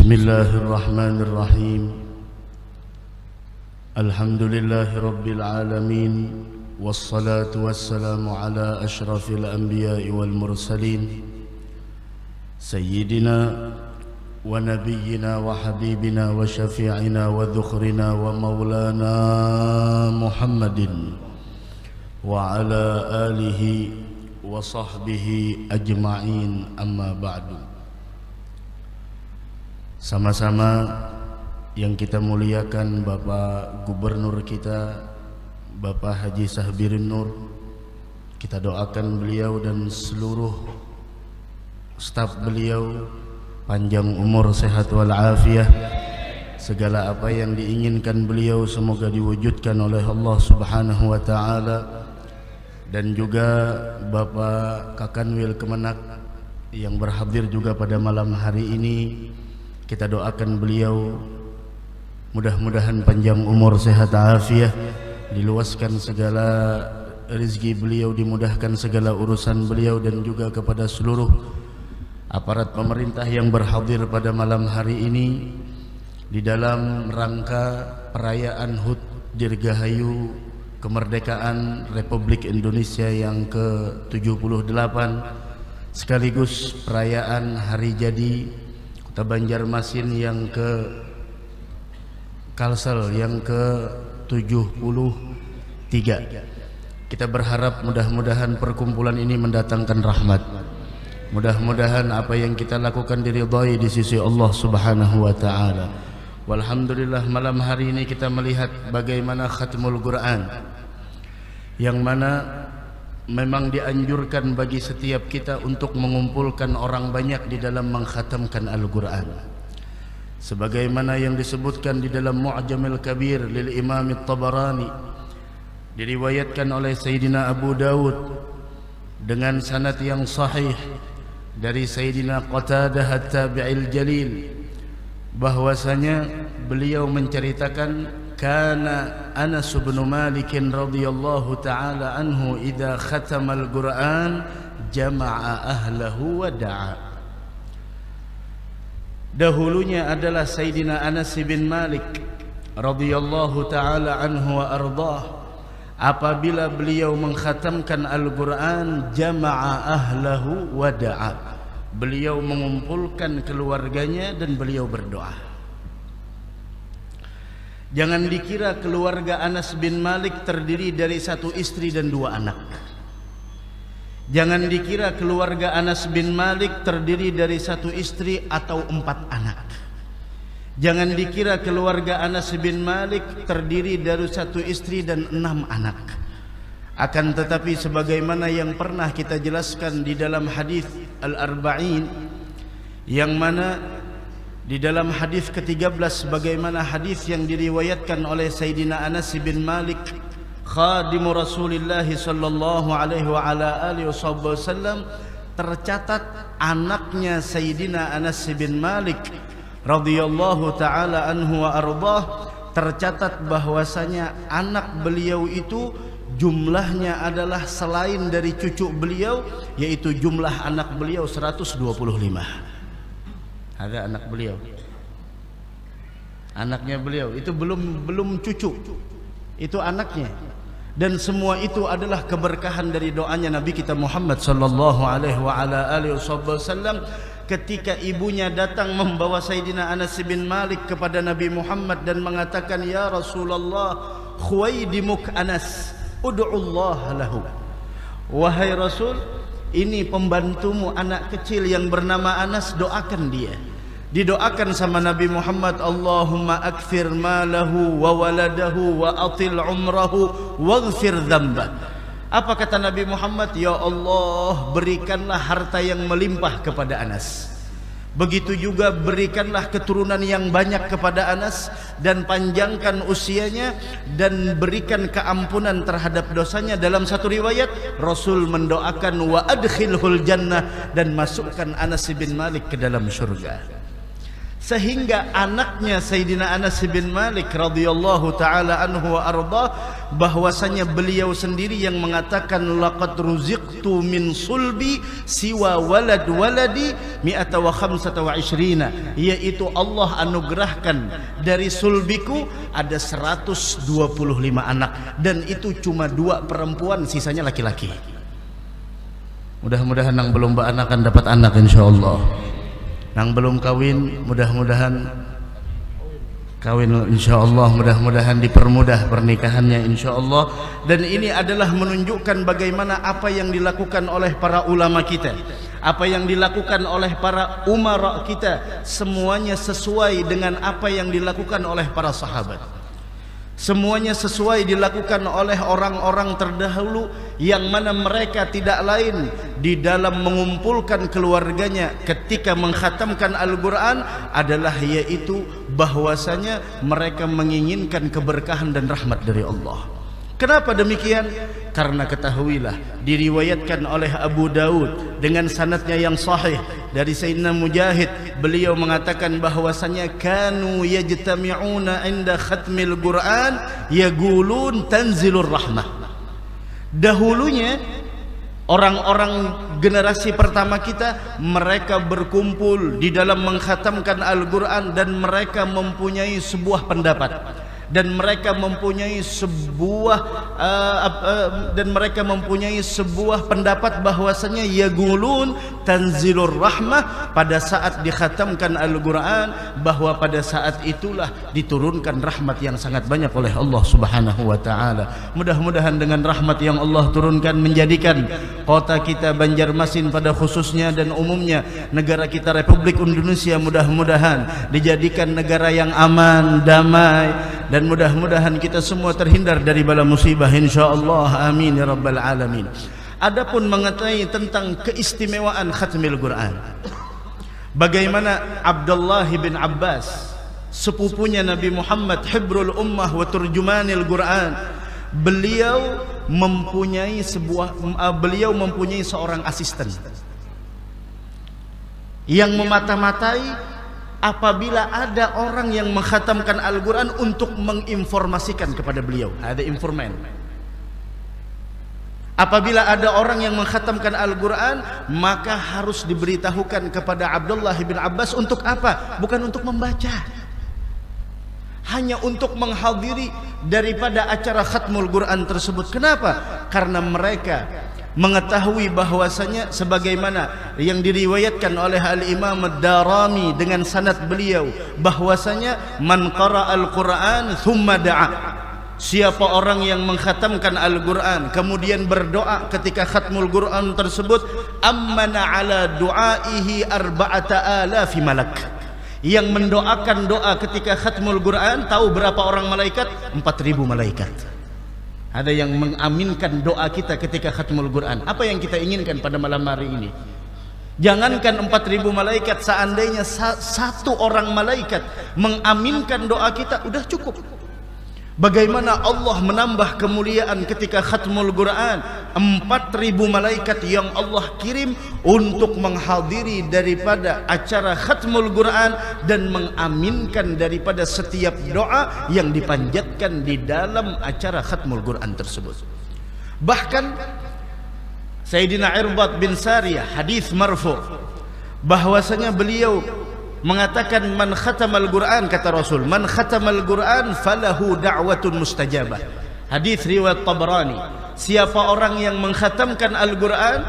بسم الله الرحمن الرحيم. الحمد لله رب العالمين، والصلاة والسلام على أشرف الأنبياء والمرسلين، سيدنا ونبينا وحبيبنا وشفيعنا وذخرنا ومولانا محمد وعلى آله وصحبه أجمعين. أما بعد. Sama-sama yang kita muliakan Bapak Gubernur kita, Bapak Haji Sahbirin Nur. Kita doakan beliau dan seluruh staf beliau panjang umur, sehat walafiat. Segala apa yang diinginkan beliau semoga diwujudkan oleh Allah Subhanahu wa taala. Dan juga Bapak Kakanwil Kemenak yang berhadir juga pada malam hari ini. Kita doakan beliau mudah-mudahan panjang umur, sehat afiat, diluaskan segala rezeki beliau, dimudahkan segala urusan beliau, dan juga kepada seluruh aparat pemerintah yang berhadir pada malam hari ini di dalam rangka perayaan HUT Dirgahayu kemerdekaan Republik Indonesia yang ke-78 sekaligus perayaan hari jadi Banjarmasin yang ke Kalsel yang ke-73. Kita berharap mudah-mudahan perkumpulan ini mendatangkan rahmat. Mudah-mudahan apa yang kita lakukan diridhai di sisi Allah Subhanahu wa taala. Walhamdulillah, malam hari ini kita melihat bagaimana khatmul Quran, yang mana memang dianjurkan bagi setiap kita untuk mengumpulkan orang banyak di dalam mengkhatamkan Al-Quran, sebagaimana yang disebutkan di dalam Mu'jamil Kabir lil Imam At-Tabarani, diriwayatkan oleh Sayyidina Abu Dawud dengan sanad yang sahih dari Sayyidina Qatadah At-Tabi'il Jalil, bahwasanya beliau menceritakan kana Anas bin Malik radhiyallahu taala anhu idza khatama al-Qur'an jama'a ahlahu wa da'a. Dahulunya adalah Sayyidina Anas bin Malik radhiyallahu taala anhu wa ardhah, apabila beliau mengkhatamkan Al-Qur'an jama'a ahlahu wa da'a, beliau mengumpulkan keluarganya dan beliau berdoa. Jangan dikira keluarga Anas bin Malik terdiri dari satu istri dan dua anak. Jangan dikira keluarga Anas bin Malik terdiri dari satu istri atau 4 anak. Jangan dikira keluarga Anas bin Malik terdiri dari satu istri dan 6 anak. Akan tetapi sebagaimana yang pernah kita jelaskan di dalam hadis Al-Arba'in, yang mana di dalam hadis ke-13 bagaimana hadis yang diriwayatkan oleh Sayyidina Anas bin Malik, khadimu Rasulullah sallallahu alaihi wa ala alihi wasallam, tercatat anaknya Sayyidina Anas bin Malik radhiyallahu taala anhu wa ardhah, tercatat bahwasanya anak beliau itu jumlahnya adalah selain dari cucu beliau, yaitu jumlah anak beliau 125. Ada anak beliau, anaknya beliau itu belum cucu, itu anaknya. Dan semua itu adalah keberkahan dari doanya Nabi kita Muhammad sallallahu alaihi wa ala alihi wasallam ketika ibunya datang membawa Sayyidina Anas bin Malik kepada Nabi Muhammad dan mengatakan, ya Rasulullah, khuwaidimuk Anas ud'ullah lahu. Wahai Rasul, ini pembantumu anak kecil yang bernama Anas, doakan dia. Didoakan sama Nabi Muhammad, Allahumma akthir malahu wa waladahu wa atil umrahu waghfir dzambah. Apa kata Nabi Muhammad? Ya Allah, berikanlah harta yang melimpah kepada Anas. Begitu juga berikanlah keturunan yang banyak kepada Anas, dan panjangkan usianya, dan berikan keampunan terhadap dosanya. Dalam satu riwayat Rasul mendoakan wa adkhilhul jannah, dan masukkan Anas bin Malik ke dalam surga. sehingga anaknya Sayyidina Anas bin Malik radhiyallahu taala anhu wa arda, bahwasanya beliau sendiri yang mengatakan laqad ruziqtu min sulbi siwa waladi 125, yaitu Allah anugerahkan dari sulbiku ada 125 anak, dan itu cuma 2 perempuan, sisanya laki-laki. Mudah-mudahan yang belum beranakan dapat anak insyaallah. Yang belum kawin mudah-mudahan kawin insyaallah, mudah-mudahan dipermudah pernikahannya insyaallah. Dan ini adalah menunjukkan bagaimana apa yang dilakukan oleh para ulama kita, apa yang dilakukan oleh para umara kita, semuanya sesuai dengan apa yang dilakukan oleh para sahabat. Semuanya sesuai dilakukan oleh orang-orang terdahulu, yang mana mereka tidak lain di dalam mengumpulkan keluarganya ketika mengkhatamkan Al-Quran adalah yaitu bahwasanya mereka menginginkan keberkahan dan rahmat dari Allah. Kenapa demikian? Karena ketahuilah, diriwayatkan oleh Abu Daud dengan sanadnya yang sahih dari Sayyidina Mujahid, beliau mengatakan bahwasanya kanu yajtami'una 'inda khatmil Qur'an yaqulun tanzilur rahmah. Dahulunya orang-orang generasi pertama kita, mereka berkumpul di dalam mengkhatamkan Al-Quran, dan mereka mempunyai sebuah pendapat, dan mereka mempunyai sebuah pendapat bahwasanya yaqulun tanzilur rahmah, pada saat dikhatamkan Al-Quran, bahwa pada saat itulah diturunkan rahmat yang sangat banyak oleh Allah Subhanahu wa taala. Mudah-mudahan dengan rahmat yang Allah turunkan menjadikan kota kita Banjarmasin pada khususnya dan umumnya negara kita Republik Indonesia mudah-mudahan dijadikan negara yang aman, damai, dan mudah-mudahan kita semua terhindar dari bala musibah insyaallah, amin ya rabbal alamin. Adapun mengetahui tentang keistimewaan khatmil Quran, bagaimana Abdullah bin Abbas, sepupunya Nabi Muhammad, hibrul ummah wa turjumanil Quran, beliau mempunyai seorang asisten yang memata-matai apabila ada orang yang mengkhatamkan Al-Quran untuk menginformasikan kepada beliau. Ada informan. Apabila ada orang yang mengkhatamkan Al-Quran, maka harus diberitahukan kepada Abdullah bin Abbas. Untuk apa? Bukan untuk membaca, hanya untuk menghadiri daripada acara khatmul Quran tersebut. Kenapa? Karena mereka mengetahui bahwasanya sebagaimana yang diriwayatkan oleh Al-Imam Ad-Darami dengan sanad beliau, bahwasanya man qara'al Qur'an thumma da'a, siapa orang yang mengkhatamkan Al-Quran kemudian berdoa ketika khatmul Quran tersebut, ammana ala du'aihi 4,000 malak. Yang mendoakan doa ketika khatmul Quran, tahu berapa orang malaikat? 4.000 malaikat. Ada yang mengaminkan doa kita ketika khatmul Quran. Apa yang kita inginkan pada malam hari ini? Jangankan 4.000 malaikat, seandainya satu orang malaikat mengaminkan doa kita, udah cukup. Bagaimana Allah menambah kemuliaan ketika khatmul Quran? 4.000 malaikat yang Allah kirim untuk menghadiri daripada acara khatmul Quran dan mengaminkan daripada setiap doa yang dipanjatkan di dalam acara khatmul Quran tersebut. Bahkan Sayyidina Irbad bin Sariyah, hadis marfu, bahwasanya beliau mengatakan man khatamal Quran, kata Rasul, man khatamal Quran falahu da'watun mustajabah. Hadis riwayat Tabrani. Siapa orang yang mengkhatamkan Al-Quran,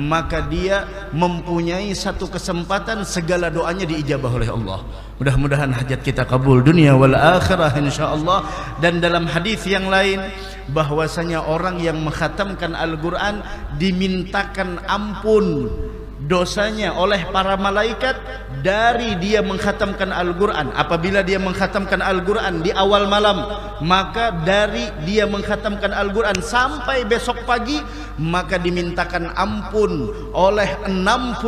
maka dia mempunyai satu kesempatan segala doanya diijabah oleh Allah. Mudah-mudahan hajat kita kabul dunia wal akhirah insyaallah. Dan dalam hadis yang lain, bahwasanya orang yang mengkhatamkan Al-Quran dimintakan ampun dosanya oleh para malaikat dari dia mengkhatamkan Al-Quran. Apabila dia mengkhatamkan Al-Quran di awal malam, maka dari dia mengkhatamkan Al-Quran sampai besok pagi, maka dimintakan ampun oleh 60.000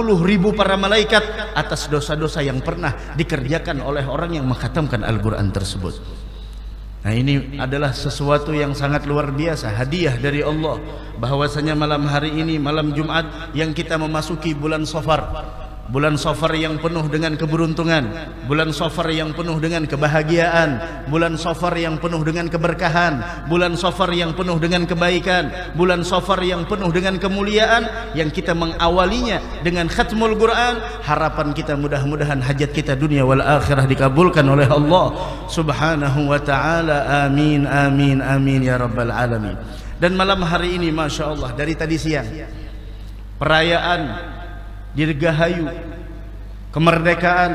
para malaikat atas dosa-dosa yang pernah dikerjakan oleh orang yang mengkhatamkan Al-Quran tersebut. Nah, ini adalah sesuatu yang sangat luar biasa, hadiah dari Allah, bahwasanya malam hari ini, malam Jumat yang kita memasuki bulan Safar, bulan Safar yang penuh dengan keberuntungan, bulan Safar yang penuh dengan kebahagiaan, bulan Safar yang penuh dengan keberkahan, bulan Safar yang penuh dengan kebaikan, bulan Safar yang penuh dengan kemuliaan, yang kita mengawalinya dengan khatmul Quran. Harapan kita mudah-mudahan hajat kita dunia wal akhirah dikabulkan oleh Allah Subhanahu wa ta'ala. Amin amin amin ya rabbal alamin. Dan malam hari ini Masya Allah, dari tadi siang perayaan dirgahayu kemerdekaan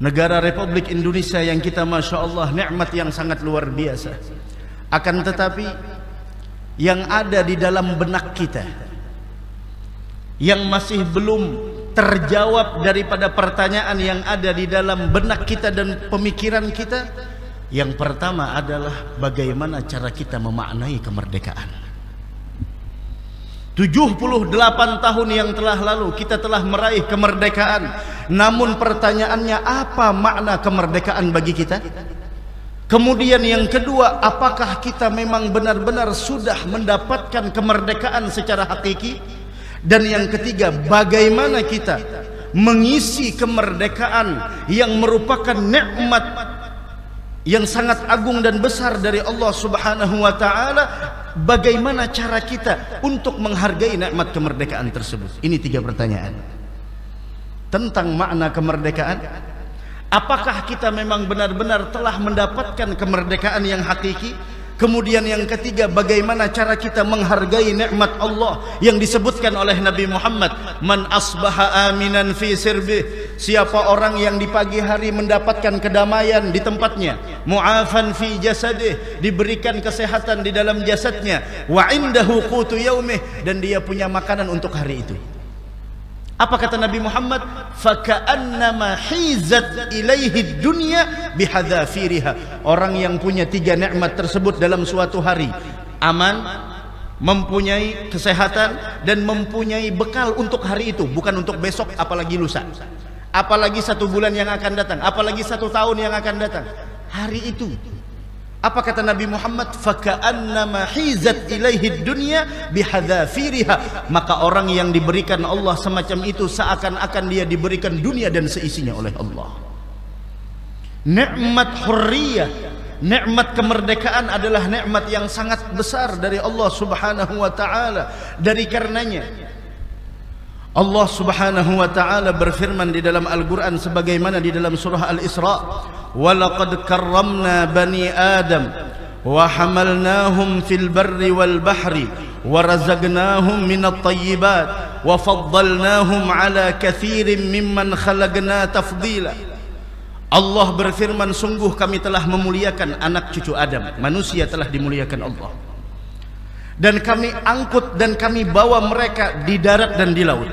negara Republik Indonesia yang kita Masya Allah nikmat yang sangat luar biasa. Akan tetapi yang ada di dalam benak kita, yang masih belum terjawab daripada pertanyaan yang ada di dalam benak kita dan pemikiran kita, yang pertama adalah bagaimana cara kita memaknai kemerdekaan. 78 tahun yang telah lalu kita telah meraih kemerdekaan. Namun pertanyaannya, apa makna kemerdekaan bagi kita? Kemudian yang kedua, apakah kita memang benar-benar sudah mendapatkan kemerdekaan secara hakiki? Dan yang ketiga, bagaimana kita mengisi kemerdekaan yang merupakan nikmat yang sangat agung dan besar dari Allah Subhanahu wa ta'ala? Bagaimana cara kita untuk menghargai nikmat kemerdekaan tersebut? Ini 3 pertanyaan tentang makna kemerdekaan. Apakah kita memang benar-benar telah mendapatkan kemerdekaan yang hakiki? Kemudian yang ketiga, bagaimana cara kita menghargai nikmat Allah yang disebutkan oleh Nabi Muhammad, man asbaha aminan fi sirbih, siapa orang yang di pagi hari mendapatkan kedamaian di tempatnya, mu'afan fi jasadih, diberikan kesehatan di dalam jasadnya, wa indahu qutu yaumih, dan dia punya makanan untuk hari itu. Apa kata Nabi Muhammad? Faka'annama hizat ilaihi dunya bihadzafiriha. Orang yang punya 3 nikmat tersebut dalam suatu hari, aman, mempunyai kesehatan, dan mempunyai bekal untuk hari itu, bukan untuk besok, apalagi lusa, apalagi 1 bulan yang akan datang, apalagi 1 tahun yang akan datang. Hari itu, apa kata Nabi Muhammad? Faka'annama hizat ilaihi dunya bihadzafiriha. Maka orang yang diberikan Allah semacam itu seakan-akan dia diberikan dunia dan seisinya oleh Allah. Nikmat hurriyah, nikmat kemerdekaan adalah nikmat yang sangat besar dari Allah Subhanahu wa ta'ala. Dari karenanya Allah Subhanahu wa ta'ala berfirman di dalam Al-Quran sebagaimana di dalam surah Al-Isra, وَلَقَدْ كَرَّمْنَا بَنِي آدَمَ وَحَمَلْنَاهُمْ فِي الْبَرِّ وَالْبَحْرِ وَرَزَقْنَاهُمْ مِنَ الطَّيِّبَاتِ وَفَضَّلْنَاهُمْ عَلَى كَثِيرٍ مِّمَّنْ خَلَقْنَا تَفْضِيلًا. Allah berfirman, sungguh kami telah memuliakan anak cucu Adam, manusia telah dimuliakan Allah, dan kami angkut dan kami bawa mereka di darat dan di laut,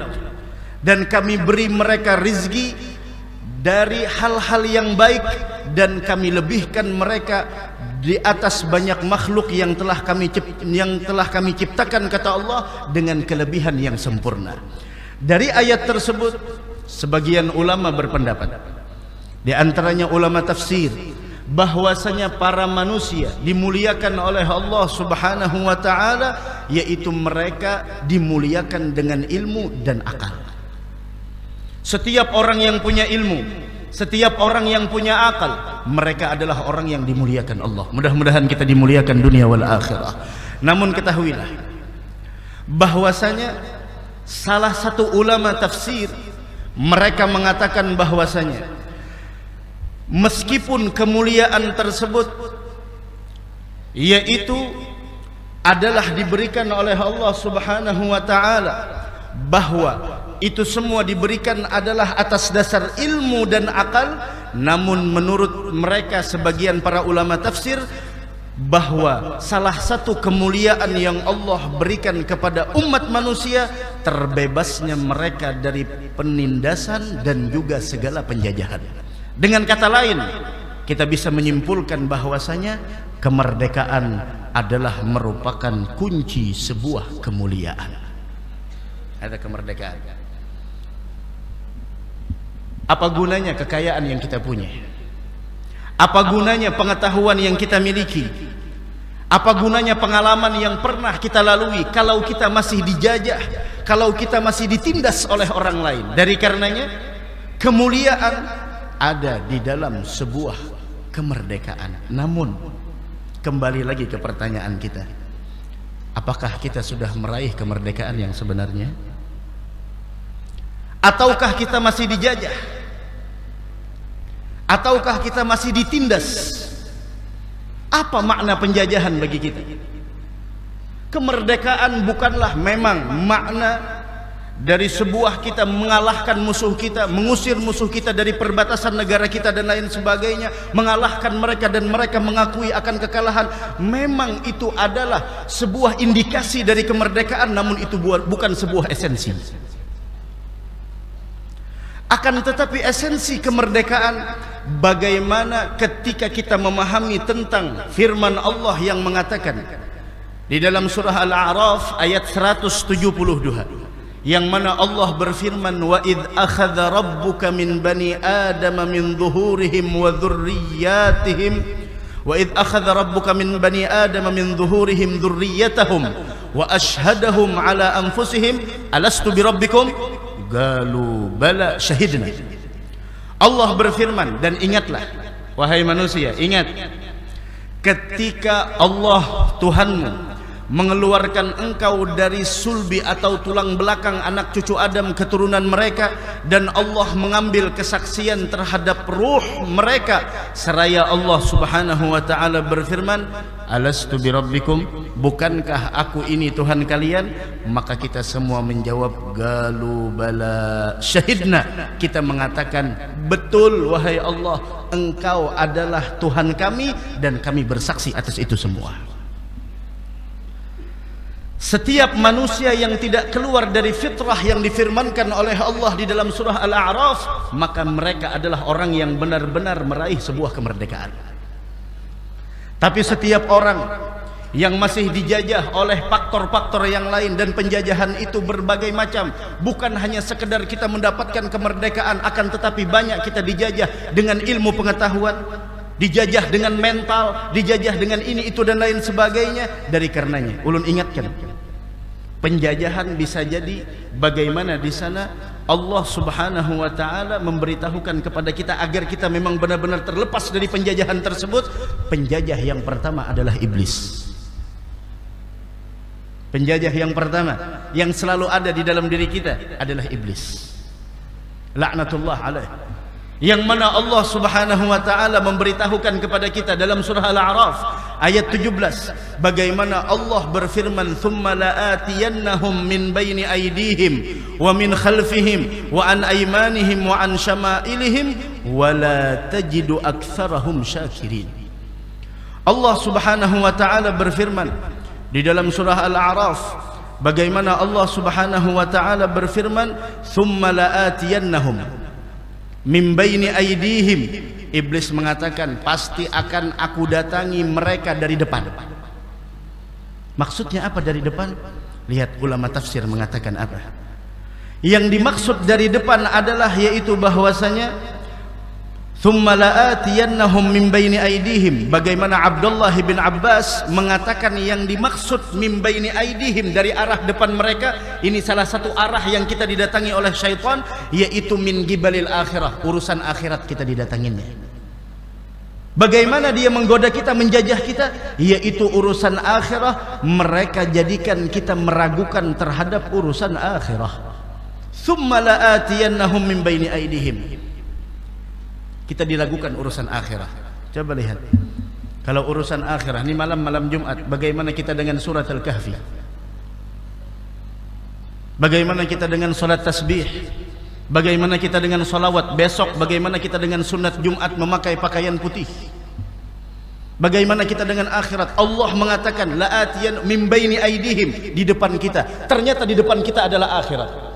dan kami beri mereka rizki dari hal-hal yang baik, dan kami lebihkan mereka di atas banyak makhluk yang telah kami ciptakan, kata Allah, dengan kelebihan yang sempurna. Dari ayat tersebut sebagian ulama berpendapat, di antaranya ulama tafsir, bahwasanya para manusia dimuliakan oleh Allah Subhanahu wa ta'ala, yaitu mereka dimuliakan dengan ilmu dan akal. Setiap orang yang punya ilmu, setiap orang yang punya akal, mereka adalah orang yang dimuliakan Allah. Mudah-mudahan kita dimuliakan dunia wal akhirah. Namun ketahuilah bahwasanya salah satu ulama tafsir, mereka mengatakan bahwasanya meskipun kemuliaan tersebut yaitu adalah diberikan oleh Allah Subhanahu wa ta'ala, bahwa itu semua diberikan adalah atas dasar ilmu dan akal, namun menurut mereka sebagian para ulama tafsir, bahwa salah satu kemuliaan yang Allah berikan kepada umat manusia, terbebasnya mereka dari penindasan dan juga segala penjajahan. Dengan kata lain, kita bisa menyimpulkan bahwasanya kemerdekaan adalah merupakan kunci sebuah kemuliaan. Ada kemerdekaan. Apa gunanya kekayaan yang kita punya? Apa gunanya pengetahuan yang kita miliki? Apa gunanya pengalaman yang pernah kita lalui kalau kita masih dijajah, kalau kita masih ditindas oleh orang lain. Dari karenanya kemuliaan ada di dalam sebuah kemerdekaan. Namun kembali lagi ke pertanyaan kita, apakah kita sudah meraih kemerdekaan yang sebenarnya? Ataukah kita masih dijajah? Ataukah kita masih ditindas? Apa makna penjajahan bagi kita? Kemerdekaan bukanlah memang makna dari sebuah kita mengalahkan musuh kita, mengusir musuh kita dari perbatasan negara kita dan lain sebagainya, mengalahkan mereka dan mereka mengakui akan kekalahan. Memang itu adalah sebuah indikasi dari kemerdekaan, namun itu bukan sebuah esensi. Akan tetapi esensi kemerdekaan bagaimana ketika kita memahami tentang firman Allah yang mengatakan di dalam surah Al-A'raf ayat 172, yang mana Allah berfirman, wa id akhadha rabbuka min bani adama min zuhurihim wa dhurriyyatihim wa id akhadha rabbuka min bani adama min zuhurihim dhurriyyatahum wa ashhadahum ala anfusihim alastu birabbikum qalu bala syahidna. Allah berfirman, dan ingatlah wahai manusia, ingat ketika Allah Tuhanmu mengeluarkan engkau dari sulbi atau tulang belakang anak cucu Adam keturunan mereka, dan Allah mengambil kesaksian terhadap ruh mereka, seraya Allah Subhanahu wa taala berfirman, alastu birabbikum, bukankah aku ini Tuhan kalian? Maka kita semua menjawab, galu bala syahidna, kita mengatakan betul wahai Allah, engkau adalah Tuhan kami dan kami bersaksi atas itu semua. Setiap manusia yang tidak keluar dari fitrah yang difirmankan oleh Allah di dalam surah Al-A'raf, maka mereka adalah orang yang benar-benar meraih sebuah kemerdekaan. Tapi setiap orang yang masih dijajah oleh faktor-faktor yang lain, dan penjajahan itu berbagai macam, bukan hanya sekedar kita mendapatkan kemerdekaan, akan tetapi banyak kita dijajah dengan ilmu pengetahuan, dijajah dengan mental, dijajah dengan ini itu dan lain sebagainya. Dari karenanya ulun ingatkan, penjajahan bisa jadi bagaimana di sana Allah Subhanahu wa taala memberitahukan kepada kita agar kita memang benar-benar terlepas dari penjajahan tersebut. Penjajah yang pertama adalah iblis. Penjajah yang pertama yang selalu ada di dalam diri kita adalah iblis, laknatullah alaih, yang mana Allah Subhanahu wa taala memberitahukan kepada kita dalam surah Al-A'raf ayat 17, bagaimana Allah berfirman, thumma la'atiyannahum min baini aydihim wa min khalfihim wa an aymanihim wa an syama'ilihim wa la tajidu aktsarahum syakirin. Allah Subhanahu wa taala berfirman di dalam surah Al-A'raf, bagaimana Allah Subhanahu wa taala berfirman, thumma la'atiyannahum min baini aydihim. Iblis mengatakan, pasti akan aku datangi mereka dari depan. Maksudnya apa dari depan? Lihat ulama tafsir mengatakan apa. Yang dimaksud dari depan adalah yaitu bahwasanya thumma la'atiyannahum min baini aydihim. Bagaimana Abdullah bin Abbas mengatakan yang dimaksud min baini aydihim dari arah depan mereka, ini salah satu arah yang kita didatangi oleh syaitan, yaitu min gibalil akhirah, urusan akhirat kita didatanginnya. Bagaimana dia menggoda kita, menjajah kita, yaitu urusan akhirah. Mereka jadikan kita meragukan terhadap urusan akhirah. Thumma la'atiyannahum min baini aydihim, kita diragukan urusan akhirah. Coba lihat, kalau urusan akhirah ini malam Jumat, bagaimana kita dengan surat Al-Kahfi? Bagaimana kita dengan salat tasbih? Bagaimana kita dengan salawat besok? Bagaimana kita dengan sunat Jumat memakai pakaian putih? Bagaimana kita dengan akhirat? Allah mengatakan la'atiyan min baini aydihim, di depan kita. Ternyata di depan kita adalah akhirat.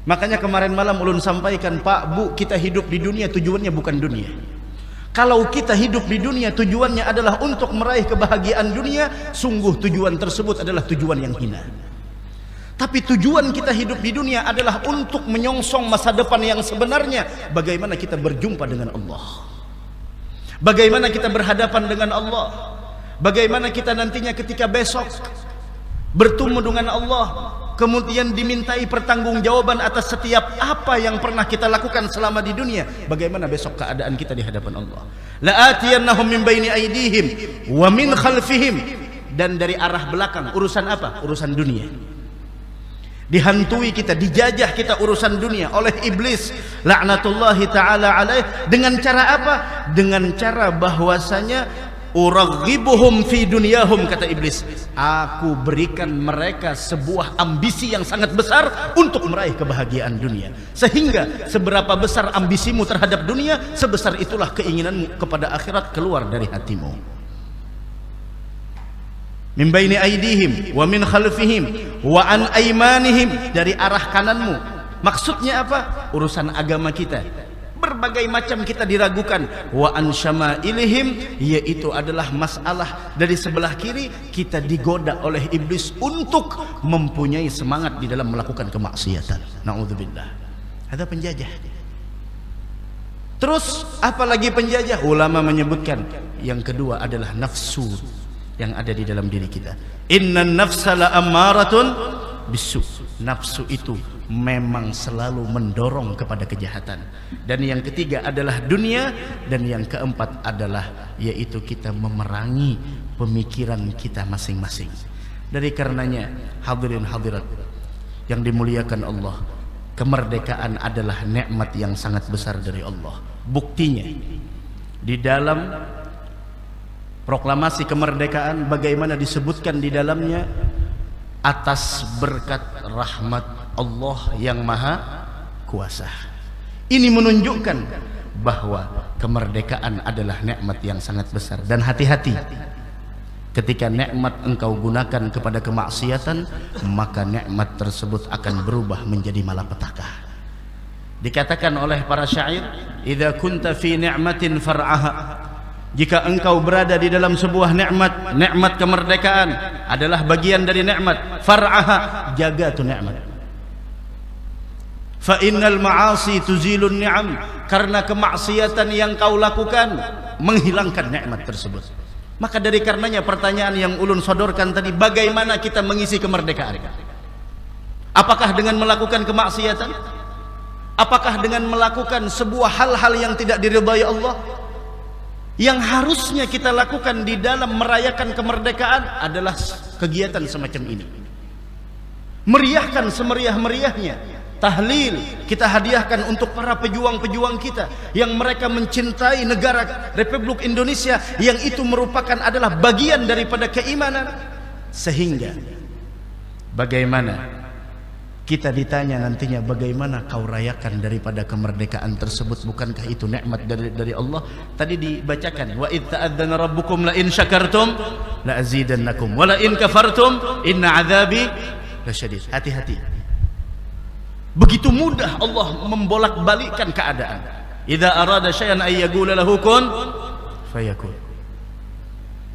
Makanya kemarin malam ulun sampaikan, Pak, Bu, kita hidup di dunia tujuannya bukan dunia. Kalau kita hidup di dunia tujuannya adalah untuk meraih kebahagiaan dunia, sungguh tujuan tersebut adalah tujuan yang hina. Tapi tujuan kita hidup di dunia adalah untuk menyongsong masa depan yang sebenarnya. Bagaimana kita berjumpa dengan Allah, bagaimana kita berhadapan dengan Allah, bagaimana kita nantinya ketika besok bertemu dengan Allah. kemudian dimintai pertanggungjawaban atas setiap apa yang pernah kita lakukan selama di dunia, bagaimana besok keadaan kita di hadapan Allah? La'atiyannahum min baini aydihim wa min khalfihim, dan dari arah belakang. Urusan apa? Urusan dunia. Dihantui kita, dijajah kita urusan dunia oleh iblis laknatullahi ta'ala alaih. Dengan cara apa? Dengan cara bahwasanya uraghibuhum fi dunyahum, kata iblis, aku berikan mereka sebuah ambisi yang sangat besar untuk meraih kebahagiaan dunia, sehingga seberapa besar ambisimu terhadap dunia, sebesar itulah keinginanmu kepada akhirat keluar dari hatimu. Min baini aydihim wa min khalfihim wa an aymanihim, dari arah kananmu. Maksudnya apa? Urusan agama kita, berbagai macam kita diragukan. Wa an syama'ilihim, yaitu adalah masalah dari sebelah kiri kita digoda oleh iblis untuk mempunyai semangat di dalam melakukan kemaksiatan. Na'udzubillah. Ada penjajah. Terus apalagi penjajah? Ulama menyebutkan yang kedua adalah nafsu yang ada di dalam diri kita. Innan nafsa la ammaratun bisu. Nafsu itu memang selalu mendorong kepada kejahatan. Dan yang ketiga adalah dunia, dan yang keempat adalah yaitu kita memerangi pemikiran kita masing-masing. Dari karenanya hadirin hadirat yang dimuliakan Allah, kemerdekaan adalah nikmat yang sangat besar dari Allah. Buktinya di dalam proklamasi kemerdekaan, bagaimana disebutkan di dalamnya, atas berkat rahmat Allah yang maha kuasa. Ini menunjukkan bahwa kemerdekaan adalah nikmat yang sangat besar. Dan hati-hati ketika nikmat engkau gunakan kepada kemaksiatan, maka nikmat tersebut akan berubah menjadi malapetaka. Dikatakan oleh para syair, idza kunta fi ni'matin far'aha, jika engkau berada di dalam sebuah nikmat, nikmat kemerdekaan adalah bagian dari nikmat, far'aha, jaga tu nikmat. Fa innal ma'asi tuzilun ni'am, karena kemaksiatan yang kau lakukan menghilangkan nikmat tersebut. Maka dari karenanya pertanyaan yang ulun sodorkan tadi, bagaimana kita mengisi kemerdekaan? Apakah dengan melakukan kemaksiatan? Apakah dengan melakukan sebuah hal-hal yang tidak diridhai Allah? Yang harusnya kita lakukan di dalam merayakan kemerdekaan adalah kegiatan semacam ini. Meriahkan semeriah-meriahnya. Tahlil kita hadiahkan untuk para pejuang-pejuang kita yang mereka mencintai negara Republik Indonesia, yang itu merupakan adalah bagian daripada keimanan. Sehingga bagaimana kita ditanya nantinya, bagaimana kau rayakan daripada kemerdekaan tersebut? Bukankah itu nikmat dari Allah? Tadi dibacakan, wa idz ta'adzana rabbukum la in syakartum la azidannakum wa la in kafartum inna adzabi lasyadid. Hati-hati. Begitu mudah Allah membolak-balikkan keadaan. Idza arada syai'an ay yaqula lahu kun fayakun.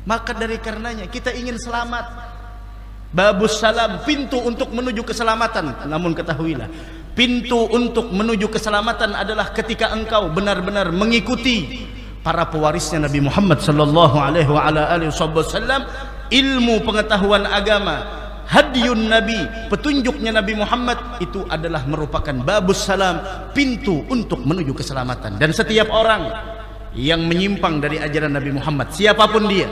Maka dari karenanya kita ingin selamat. Babus salam, pintu untuk menuju keselamatan. Namun ketahuilah, pintu untuk menuju keselamatan adalah ketika engkau benar-benar mengikuti para pewarisnya Nabi Muhammad sallallahu alaihi wasallam, ilmu pengetahuan agama, hadiyun Nabi, petunjuknya Nabi Muhammad, itu adalah merupakan babus salam, pintu untuk menuju keselamatan. Dan setiap orang yang menyimpang dari ajaran Nabi Muhammad, siapapun dia,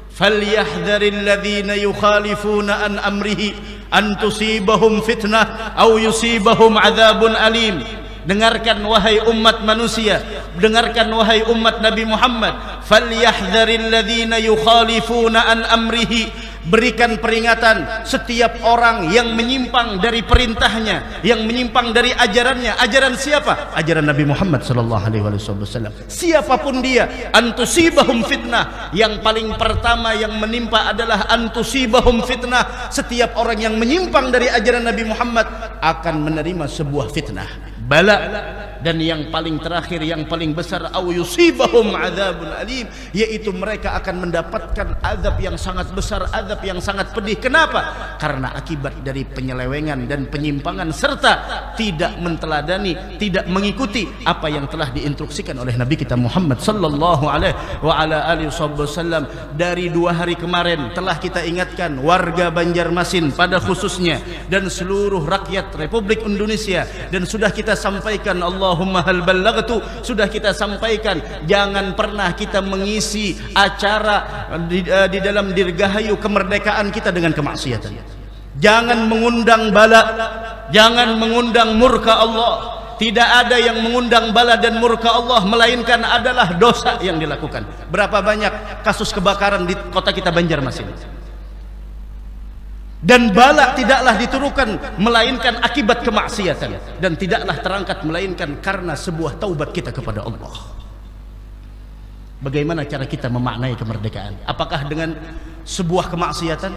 falyahdharil ladzina yukhalifuna an amrihi an tusibahum fitnah aw yusibahum adzabun alim. Dengarkan wahai umat manusia, dengarkan wahai umat Nabi Muhammad, falyahdharil ladzina yukhalifuna an amrihi, berikan peringatan setiap orang yang menyimpang dari perintahnya, yang menyimpang dari ajarannya. Ajaran siapa? Ajaran Nabi Muhammad sallallahu alaihi wasallam. Siapapun dia, antusibahum fitnah, yang paling pertama yang menimpa adalah antusibahum fitnah. Setiap orang yang menyimpang dari ajaran Nabi Muhammad akan menerima sebuah fitnah, bala dan yang paling terakhir, yang paling besar, au yusibahum adzabun alim, yaitu mereka akan mendapatkan azab yang sangat besar, azab yang sangat pedih. Kenapa? Karena akibat dari penyelewengan dan penyimpangan serta tidak menteladani, tidak mengikuti apa yang telah diinstruksikan oleh Nabi kita Muhammad sallallahu alaihi wasallam. Dari 2 hari kemarin telah kita ingatkan warga Banjarmasin pada khususnya dan seluruh rakyat Republik Indonesia, dan sudah kita sampaikan, Allahumma hal ballaghtu, sudah kita sampaikan, jangan pernah kita mengisi acara di dalam dirgahayu kemerdekaan kita dengan kemaksiatan. Jangan mengundang bala, jangan mengundang murka Allah. Tidak ada yang mengundang bala dan murka Allah melainkan adalah dosa yang dilakukan. Berapa banyak kasus kebakaran di kota kita Banjarmasin? Dan bala tidaklah diturunkan melainkan akibat kemaksiatan, dan tidaklah terangkat melainkan karena sebuah taubat kita kepada Allah. Bagaimana cara kita memaknai kemerdekaan? Apakah dengan sebuah kemaksiatan,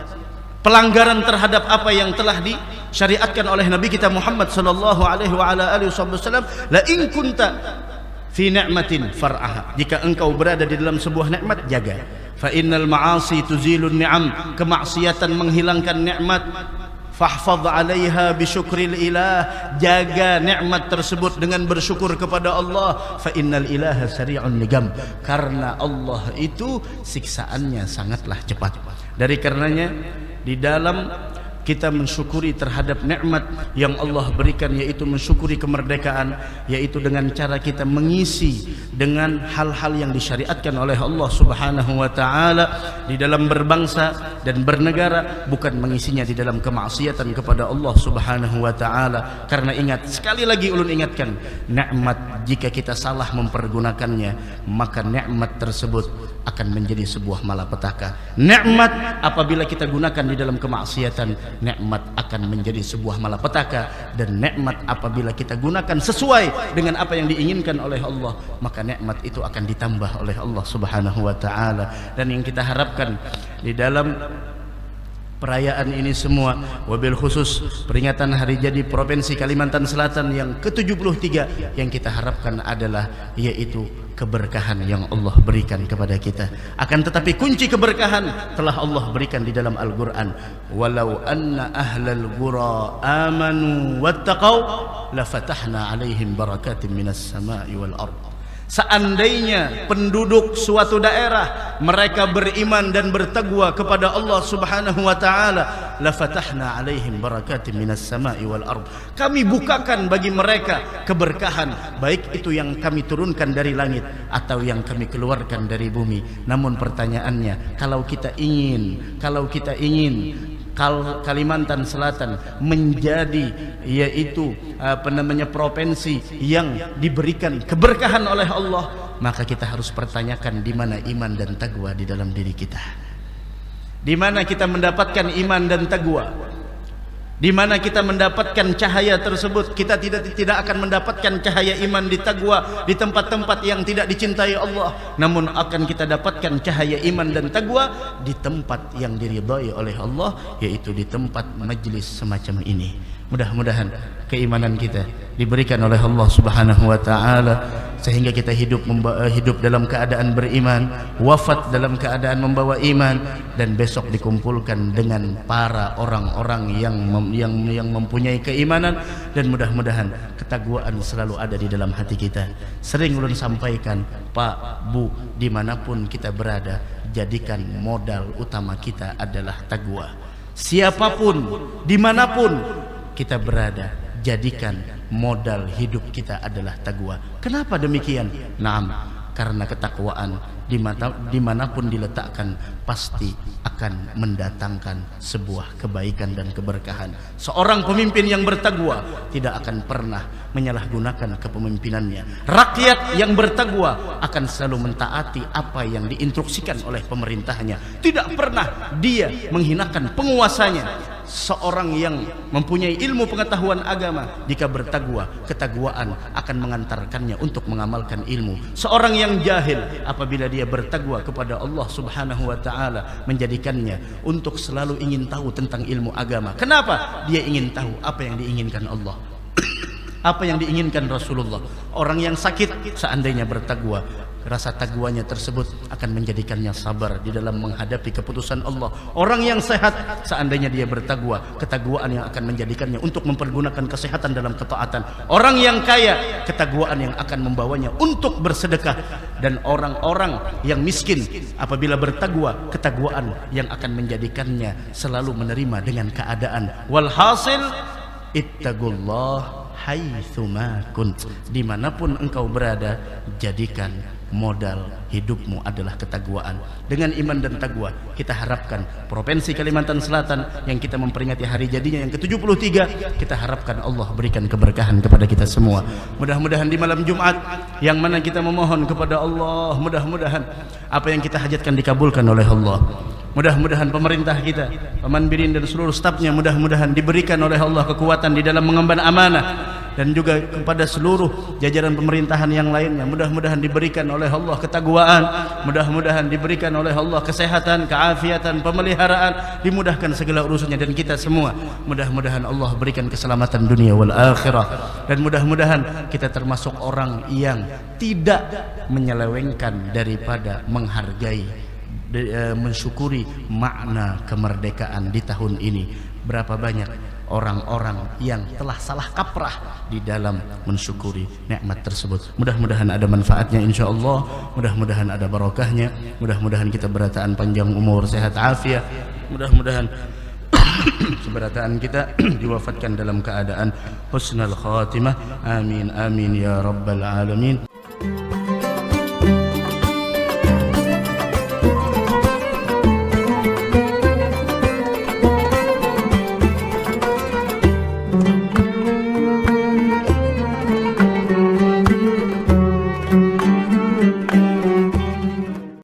pelanggaran terhadap apa yang telah disyariatkan oleh Nabi kita Muhammad sallallahu alaihi wasallam? La in kunta fi ni'matin far'aha, jika engkau berada di dalam sebuah nikmat, jaga. Fa innal ma'asi tuzilun ni'am, kemaksiatan menghilangkan nikmat. Fahfadh 'alaiha bi syukril ilah, jaga nikmat tersebut dengan bersyukur kepada Allah. Fa innal ilaha sari'un ligam, karena Allah itu siksaannya sangatlah cepat. Dari karenanya di dalam kita mensyukuri terhadap nikmat yang Allah berikan, yaitu mensyukuri kemerdekaan, yaitu dengan cara kita mengisi dengan hal-hal yang disyariatkan oleh Allah Subhanahu wa taala di dalam berbangsa dan bernegara, bukan mengisinya di dalam kemaksiatan kepada Allah Subhanahu wa taala. Karena ingat, sekali lagi ulun ingatkan, nikmat jika kita salah mempergunakannya, maka nikmat tersebut akan menjadi sebuah malapetaka. Nikmat apabila kita gunakan di dalam kemaksiatan, nikmat akan menjadi sebuah malapetaka. Dan nikmat apabila kita gunakan sesuai dengan apa yang diinginkan oleh Allah, maka nikmat itu akan ditambah oleh Allah Subhanahu wa taala. Dan yang kita harapkan di dalam perayaan ini semua, wabil khusus peringatan hari jadi Provinsi Kalimantan Selatan yang ke-73, yang kita harapkan adalah yaitu keberkahan yang Allah berikan kepada kita. Akan tetapi kunci keberkahan telah Allah berikan di dalam Al-Quran. Walau anna ahlal qura amanu wattaqau lafatahna alaihim barakatim minas sama'i wal ard. Seandainya penduduk suatu daerah mereka beriman dan bertakwa kepada Allah Subhanahu wa taala, la fatahna alaihim barakatim minas sama'i wal ard, kami bukakan bagi mereka keberkahan, baik itu yang kami turunkan dari langit atau yang kami keluarkan dari bumi. Namun pertanyaannya, kalau kita ingin Kalimantan Selatan menjadi yaitu provinsi yang diberikan keberkahan oleh Allah, maka kita harus pertanyakan di mana iman dan takwa di dalam diri kita. Di mana kita mendapatkan iman dan takwa? Di mana kita mendapatkan cahaya tersebut? Kita tidak akan mendapatkan cahaya iman di takwa di tempat-tempat yang tidak dicintai Allah, namun akan kita dapatkan cahaya iman dan takwa di tempat yang diridhai oleh Allah, yaitu di tempat majlis semacam ini. Mudah-mudahan keimanan kita diberikan oleh Allah Subhanahu wa taala sehingga kita hidup dalam keadaan beriman, wafat dalam keadaan membawa iman, dan besok dikumpulkan dengan para orang-orang yang mempunyai keimanan. Dan mudah-mudahan ketakwaan selalu ada di dalam hati kita. Sering ulun sampaikan, Pak, Bu, dimanapun kita berada, jadikan modal utama kita adalah takwa. Siapapun, dimanapun kita berada, jadikan modal hidup kita adalah takwa. Kenapa demikian? Naam, karena ketakwaan dimanapun diletakkan pasti akan mendatangkan sebuah kebaikan dan keberkahan. Seorang pemimpin yang bertakwa tidak akan pernah menyalahgunakan kepemimpinannya. Rakyat yang bertakwa akan selalu mentaati apa yang diinstruksikan oleh pemerintahnya. Tidak pernah dia menghinakan penguasanya. Seorang yang mempunyai ilmu pengetahuan agama, jika bertakwa, ketakwaan akan mengantarkannya untuk mengamalkan ilmu. Seorang yang jahil, apabila dia bertakwa kepada Allah Subhanahu wa taala, menjadikannya untuk selalu ingin tahu tentang ilmu agama. Kenapa? Dia ingin tahu apa yang diinginkan Allah. Apa yang diinginkan Rasulullah? Orang yang sakit seandainya bertakwa, rasa takwanya tersebut akan menjadikannya sabar di dalam menghadapi keputusan Allah. Orang yang sehat seandainya dia bertakwa, ketakwaan yang akan menjadikannya untuk mempergunakan kesehatan dalam ketaatan. Orang yang kaya, ketakwaan yang akan membawanya untuk bersedekah. Dan orang-orang yang miskin apabila bertakwa, ketakwaan yang akan menjadikannya selalu menerima dengan keadaan. Walhasil ittaqullah haitsuma kunt, dimanapun engkau berada, jadikan modal hidupmu adalah ketakwaan. Dengan iman dan takwa kita harapkan Provinsi Kalimantan Selatan yang kita memperingati hari jadinya yang ke-73, kita harapkan Allah berikan keberkahan kepada kita semua. Mudah-mudahan di malam Jumat yang mana kita memohon kepada Allah, mudah-mudahan apa yang kita hajatkan dikabulkan oleh Allah. Mudah-mudahan pemerintah kita, Pamanbirin dan seluruh stafnya, mudah-mudahan diberikan oleh Allah kekuatan di dalam mengemban amanah, dan juga kepada seluruh jajaran pemerintahan yang lainnya, mudah-mudahan diberikan oleh Allah ketakwaan, mudah-mudahan diberikan oleh Allah kesehatan, keafiatan, pemeliharaan, dimudahkan segala urusannya, dan kita semua mudah-mudahan Allah berikan keselamatan dunia wal akhirah, dan mudah-mudahan kita termasuk orang yang tidak menyelewengkan daripada menghargai, mensyukuri makna kemerdekaan di tahun ini. Berapa banyak orang-orang yang telah salah kaprah di dalam mensyukuri nikmat tersebut. Mudah-mudahan ada manfaatnya insyaallah, mudah-mudahan ada barokahnya, mudah-mudahan kita berataan panjang umur, sehat afiat, mudah-mudahan seberataan kita diwafatkan dalam keadaan husnul khatimah. Amin amin ya rabbal alamin.